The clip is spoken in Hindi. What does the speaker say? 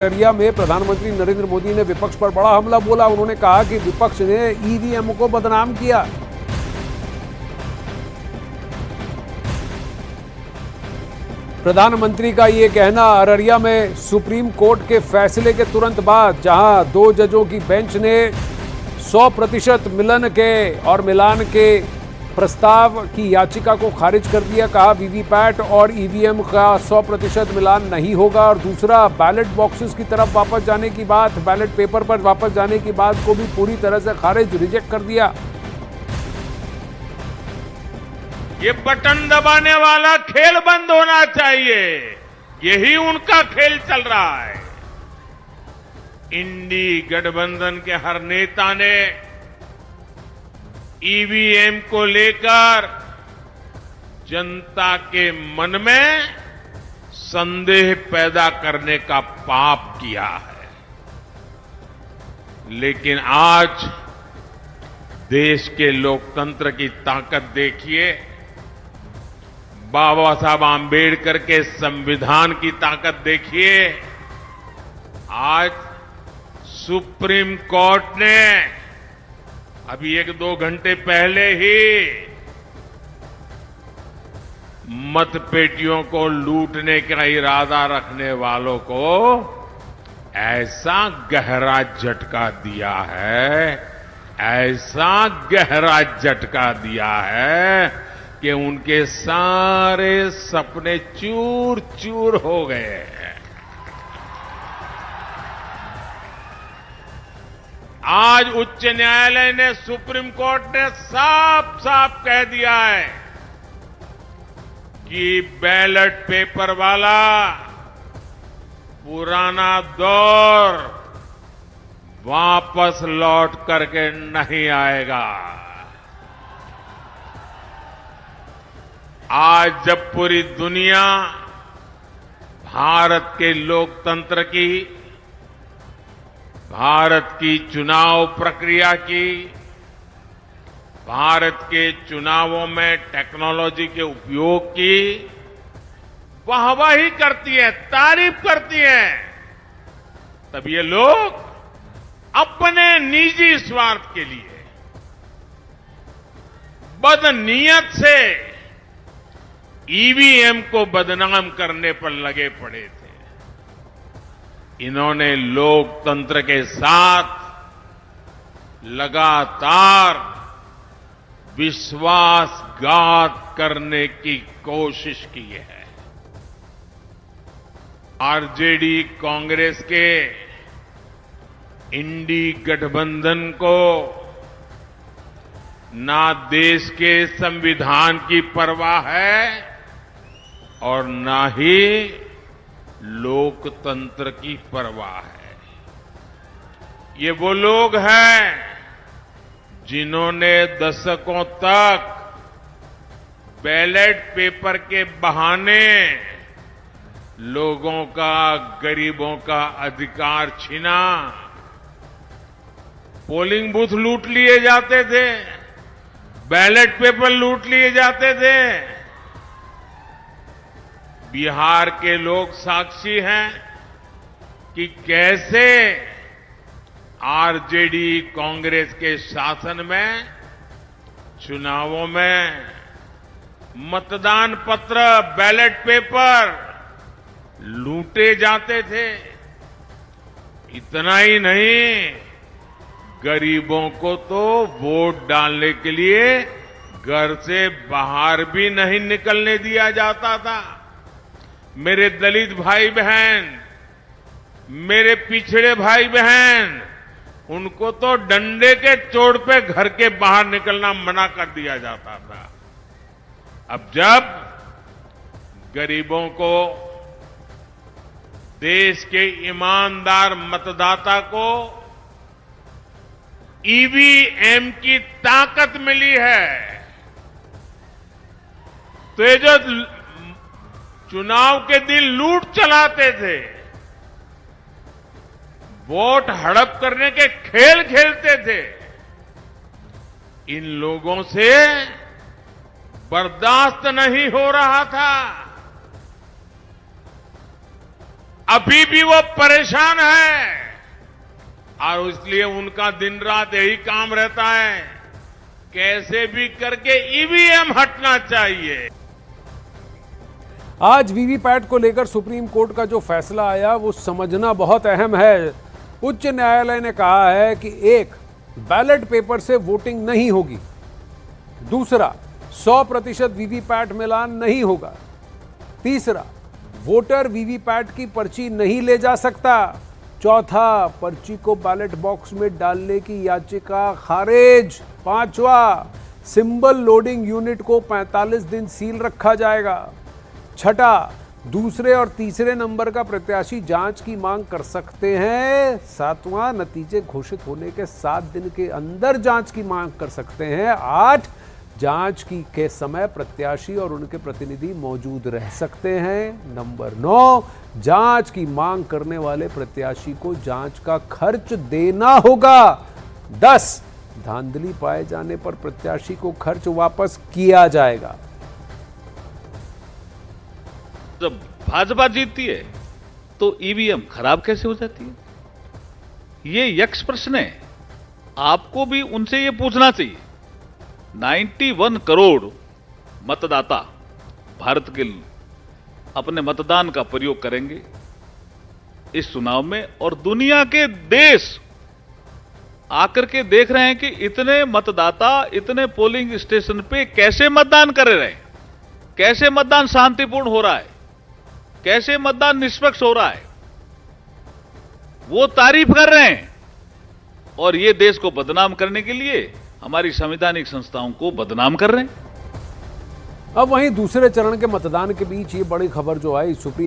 अररिया में प्रधानमंत्री नरेंद्र मोदी ने विपक्ष पर बड़ा हमला बोला। उन्होंने कहा कि विपक्ष ने ईवीएम को बदनाम किया। प्रधानमंत्री का ये कहना अररिया में सुप्रीम कोर्ट के फैसले के तुरंत बाद, जहां 2 जजों की बेंच ने 100% मिलन के और मिलान के प्रस्ताव की याचिका को खारिज कर दिया। कहा वीवीपैट और ईवीएम का 100% मिलान नहीं होगा। और दूसरा, बैलेट बॉक्सेस की तरफ वापस जाने की बात, बैलेट पेपर पर वापस जाने की बात को भी पूरी तरह से खारिज, रिजेक्ट कर दिया। ये बटन दबाने वाला खेल बंद होना चाहिए। यही उनका खेल चल रहा है। इंडी गठबंधन के हर नेता ने ईवीएम को लेकर जनता के मन में संदेह पैदा करने का पाप किया है। लेकिन आज देश के लोकतंत्र की ताकत देखिए, बाबा साहब आंबेडकर के संविधान की ताकत देखिए। आज सुप्रीम कोर्ट ने अभी 1-2 घंटे पहले ही मतपेटियों को लूटने का इरादा रखने वालों को ऐसा गहरा झटका दिया है, ऐसा गहरा झटका दिया है कि उनके सारे सपने चूर चूर हो गए हैं। आज उच्च न्यायालय ने, सुप्रीम कोर्ट ने साफ साफ कह दिया है कि बैलेट पेपर वाला पुराना दौर वापस लौट करके नहीं आएगा। आज जब पूरी दुनिया भारत के लोकतंत्र की, भारत की चुनाव प्रक्रिया की, भारत के चुनावों में टेक्नोलॉजी के उपयोग की वाहवाही करती है, तारीफ करती है, तब ये लोग अपने निजी स्वार्थ के लिए बदनीयत से ईवीएम को बदनाम करने पर लगे पड़े थे। इन्होंने लोकतंत्र के साथ लगातार विश्वासघात करने की कोशिश की है। आरजेडी कांग्रेस के इंडी गठबंधन को ना देश के संविधान की परवाह है और ना ही लोकतंत्र की परवाह है। ये वो लोग हैं जिन्होंने दशकों तक बैलेट पेपर के बहाने लोगों का, गरीबों का अधिकार छीना। पोलिंग बूथ लूट लिए जाते थे, बैलेट पेपर लूट लिए जाते थे। बिहार के लोग साक्षी हैं कि कैसे आरजेडी कांग्रेस के शासन में चुनावों में मतदान पत्र, बैलेट पेपर लूटे जाते थे। इतना ही नहीं, गरीबों को तो वोट डालने के लिए घर से बाहर भी नहीं निकलने दिया जाता था। मेरे दलित भाई बहन, मेरे पिछड़े भाई बहन, उनको तो डंडे के चोट पे घर के बाहर निकलना मना कर दिया जाता था। अब जब गरीबों को, देश के ईमानदार मतदाता को ईवीएम की ताकत मिली है, तो ये जो चुनाव के दिन लूट चलाते थे, वोट हड़प करने के खेल खेलते थे, इन लोगों से बर्दाश्त नहीं हो रहा था। अभी भी वो परेशान है और इसलिए उनका दिन रात यही काम रहता है, कैसे भी करके ईवीएम हटना चाहिए। आज वीवीपैट को लेकर सुप्रीम कोर्ट का जो फैसला आया वो समझना बहुत अहम है। उच्च न्यायालय ने कहा है कि एक, बैलेट पेपर से वोटिंग नहीं होगी। दूसरा, 100% वीवीपैट मिलान नहीं होगा। तीसरा, वोटर वीवीपैट की पर्ची नहीं ले जा सकता। चौथा, पर्ची को बैलेट बॉक्स में डालने की याचिका खारिज। पांचवा, सिंबल लोडिंग यूनिट को 45 दिन सील रखा जाएगा। छठा, दूसरे और तीसरे नंबर का प्रत्याशी जांच की मांग कर सकते हैं। सातवां, नतीजे घोषित होने के 7 दिन के अंदर जांच की मांग कर सकते हैं। 8, जांच की के समय प्रत्याशी और उनके प्रतिनिधि मौजूद रह सकते हैं। नंबर 9, जांच की मांग करने वाले प्रत्याशी को जांच का खर्च देना होगा। 10, धांधली पाए जाने पर प्रत्याशी को खर्च वापस किया जाएगा। जब भाजपा जीतती है तो ईवीएम खराब कैसे हो जाती है? ये यक्ष प्रश्न है। आपको भी उनसे ये पूछना चाहिए। 91 करोड़ मतदाता भारत के अपने मतदान का प्रयोग करेंगे इस चुनाव में, और दुनिया के देश आकर के देख रहे हैं कि इतने मतदाता इतने पोलिंग स्टेशन पे कैसे मतदान कर रहे हैं, कैसे मतदान शांतिपूर्ण हो रहा है, कैसे मतदान निष्पक्ष हो रहा है, वो तारीफ कर रहे हैं। और ये देश को बदनाम करने के लिए हमारी संवैधानिक संस्थाओं को बदनाम कर रहे हैं। अब वहीं दूसरे चरण के मतदान के बीच ये बड़ी खबर जो आई, सुप्रीम